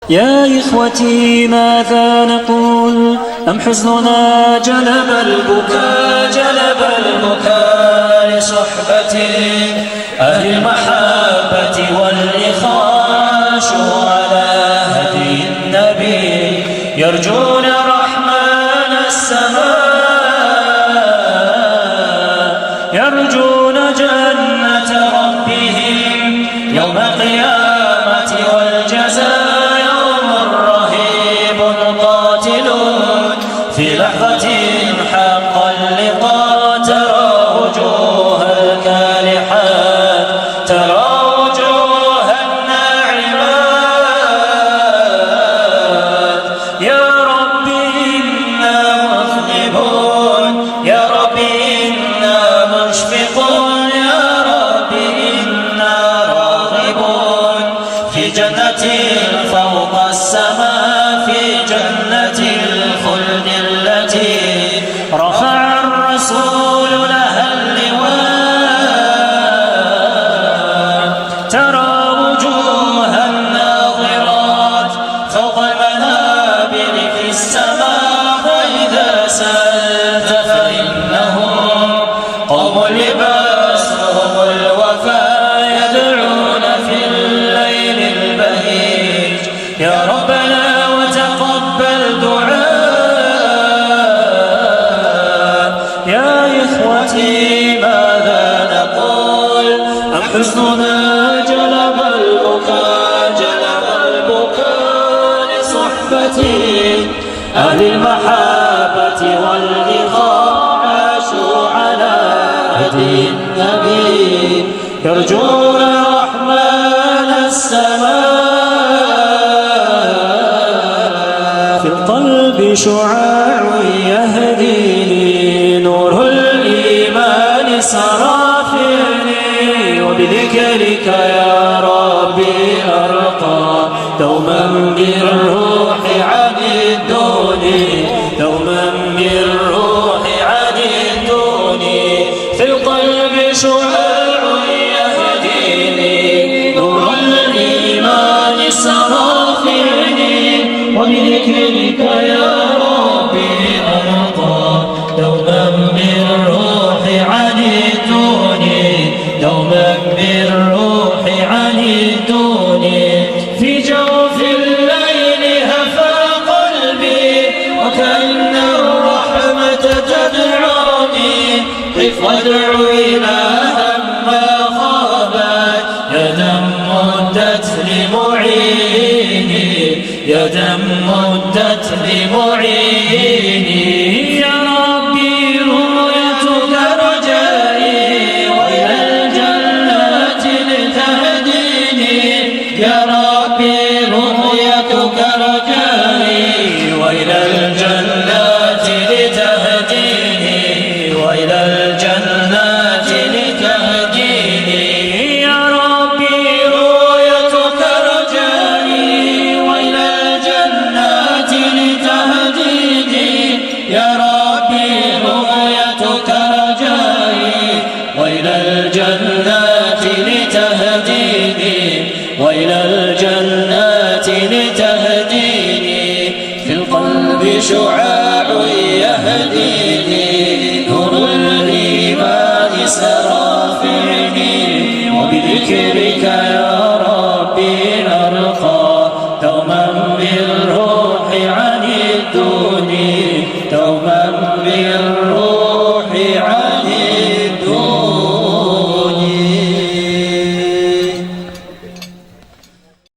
يا إخوتي ماذا نقول؟ أم حزننا جلب البكاء لصحبة أهل المحبة والإخاء على هدي النبي يرجون رحمن السماء يرجون جنة ربهم يوم القيامة والجزاء في لحظة حق اللقاء ترى وجوه الكالحات ترى وجوه الناعمات يا رب إنا مذنبون يا رب إنا مشفقون يا رب إنا راغبون في جنة فوق السماء في جنة الخلد التي رفع الرسول لها اللواء ترى وجوه الناظرات فوق المنابر في السماء فإذا سألت فإنهم قوم لباسهم الوفاء يدعون في الليل البهيج يا ربنا وتقبل دعاء يا إخوتي ماذا نقول أم حزننا جلب البكاء لصحبة أهل المحبة والإخاء عاشوا على هدي النبي يرجون رحمن السماء في القلب شعاع يهديني نور الإيمان سرافيني وبذكرك يا ربي أرقى دوما بالروح عددوني دوما بالروح عددوني في القلب شعاع يهديني نور الإيمان سرافيني وبذكرك يا ربي أرقى دوما بالروح عددوني دوما بالروح عددوني في جوف الليل هفى قلبي وكأن الرحمة تدعوني قف وادع إلها ما خابت يدا مدت لمعيني يدا مدت لمعيني يا ربي رؤيتك رجائي وإلى الجنات لتهديني يا ربي رؤيتك رجائي وإلى الجنات لتهديني وإلى الجنات لتهديني يا ربي رؤيتك رجائي وإلى الجنات لتهديني يا ربي رؤيتك رجائي وإلى الجنات لتهديني وإلى الجنات لتهديني في القلب شعاع